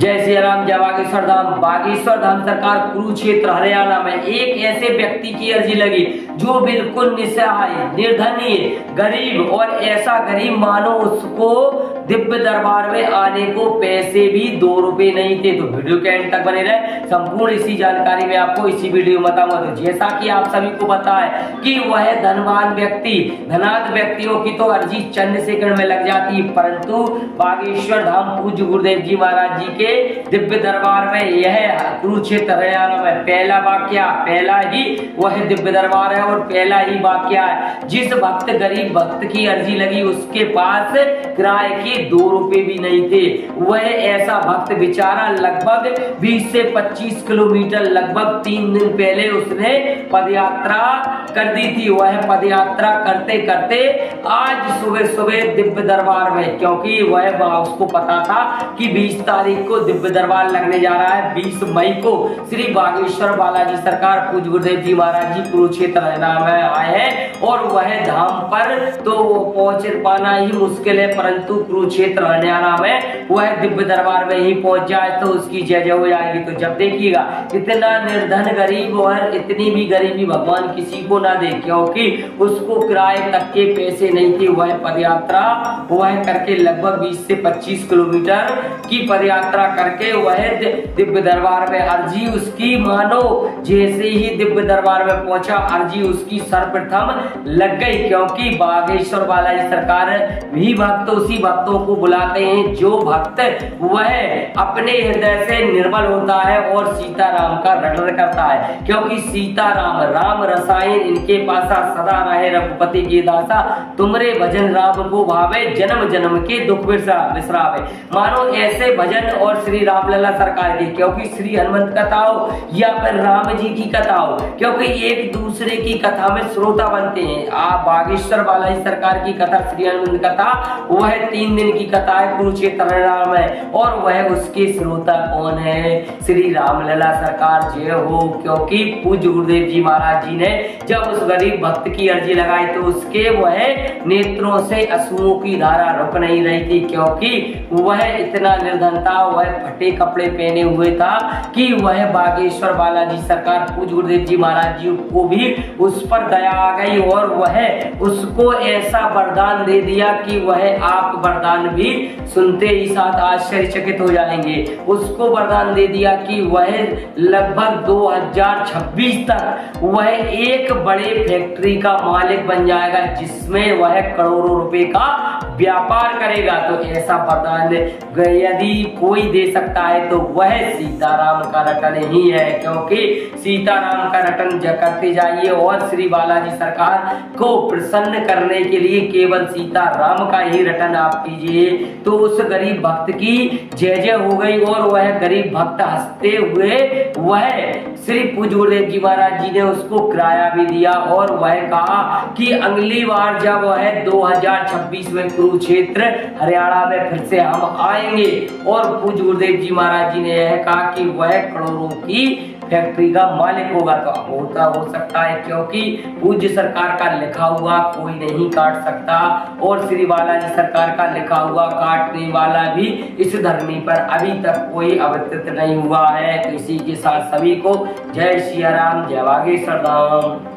जय श्री राम, जय बागेश्वर धाम। बागेश्वर धाम सरकार कुरुक्षेत्र हरियाणा में एक ऐसे व्यक्ति की अर्जी लगी जो बिल्कुल निसहाय, निर्धनीय, गरीब और ऐसा गरीब मानो उसको दिव्य दरबार में आने को पैसे भी 2 रुपए नहीं थे। तो वीडियो के एंड तक बने रहे, संपूर्ण इसी जानकारी में आपको इसी वीडियो में बताऊंगा। तो जैसा कि आप सभी को पता है कि वह धनवान व्यक्ति, धनाढ्य व्यक्तियों की तो अर्जी चंद सेकंड में लग जाती है, परंतु बागेश्वर धाम पूज्य गुरुदेव जी महाराज जी के दिव्य दरबार में यह कुरुक्षेत्र हरियाणा में पहला ही वह दिव्य दरबार है और पहला ही वाक्य है। जिस भक्त, गरीब भक्त की अर्जी लगी उसके पास किराए के 2 रुपए भी नहीं थे। वह ऐसा भक्त बेचारा लगभग 20 से 25 किलोमीटर लगभग 3 दिन पहले उसने पदयात्रा कर दी थी। वह पदयात्रा करते करते आज सुबह सुबह दिव्य दरबार में, क्योंकि वह उसको पता था कि 20 तारीख को दिव्य दरबार लगने जा रहा है, 20 मई को श्री बागेश्वर बालाजी सरकार पूज्य गुरुदेव जी महाराज जी कुरुक्षेत्र हरियाणा में आए हैं और वह धाम पर तो पहुंच पाना ही मुश्किल है, परंतु कुरुक्षेत्र हरियाणा में वह दिव्य दरबार में ही पहुंच जाए तो उसकी जय जय हो जाएगी। तो जब देखिएगा इतना निर्धन गरीब और इतनी भी गरीबी भगवान किसी को ना दे, क्योंकि उसको किराए तक के पैसे नहीं थे। वह पदयात्रा वह करके लगभग 20 से 25 किलोमीटर की पदयात्रा करके वह दिव्य दरबार में अर्जी उसकी मानो जैसे ही दिव्य दरबार में पहुंचा अर्जी उसकी सर्वप्रथम लग गई, क्योंकि बागेश्वर बालाजी सरकार भी भक्त उसी भक्तों को बुलाते हैं जो भक्त वह अपने हृदय से निर्मल होता है और सीताराम का रटन करता है, क्योंकि सीताराम राम रसायन इनके पासा सदा रहे रघुपति की दासा, तुमरे भजन राम को भावे जन्म जन्म के दुख विसरावे। मानो ऐसे भजन और श्री रामलला सरकार की, क्योंकि श्री हनुमंत कथा हो या फिर राम जी की कथा हो, क्योंकि एक दूसरे की कथा में श्रोता बनते हैं। आप बागेश्वर बालाजी सरकार की कथा, श्री हनुमंत कथा, वह 3 दिन की कथा है कुरुक्षेत्र हरियाणा में और वह उसके श्रोता कौन है? श्री रामलला सरकार जय हो। क्योंकि पूज्य गुरुदेव जी महाराज जी ने जब उस गरीब भक्त की अर्जी लगाई तो उसके वह नेत्रों से अश्रुओं की धारा रुक नहीं रही थी, क्योंकि वह इतना निर्धन था, वह फटे कपड़े पहने हुए था कि वह बागेश्वर बालाजी सरकार पूज्य गुरुदेव जी महाराज जी को भी उस पर दया आ गई और वह उसको ऐसा वरदान दे दिया कि वह आप वरदान भी सुनते ही साथ आश्चर्यचकित हो जाएंगे। उसको वरदान दे दिया कि वह लगभग 2026 तक वह एक बड़े फैक्ट्री का मालिक बन जाएगा, जिसमें वह करोड़ों रुपए का व्यापार करेगा। तो ऐसा वरदान यदि कोई दे सकता है तो वह सीताराम का रटन ही है, क्योंकि सीताराम का रटन करते जाइए और श्री बालाजी सरकार को प्रसन्न करने के लिए केवल सीताराम का ही रटन आप कीजिए तो उस गरीब भक्त की जय जय हो गई और वह गरीब भक्त हंसते हुए वह श्री पूज्य गुरुदेव जी महाराज जी ने उसको किराया भी दिया और वह कहा कि अगली बार जब वह 2026 में कुरुक्षेत्र हरियाणा में फिर से हम आएंगे और पूज्य गुरुदेव जी महाराज जी ने यह कहा कि वह करोड़ों की फैक्ट्री का मालिक होगा। तो हो सकता है, क्योंकि पूज्य सरकार का लिखा हुआ कोई नहीं काट सकता और श्री बालाजी सरकार का लिखा हुआ काटने वाला भी इस धरनी पर अभी तक कोई अवतरित नहीं हुआ है। तो इसी के साथ सभी को जय श्री राम, जय बागेश्वर धाम।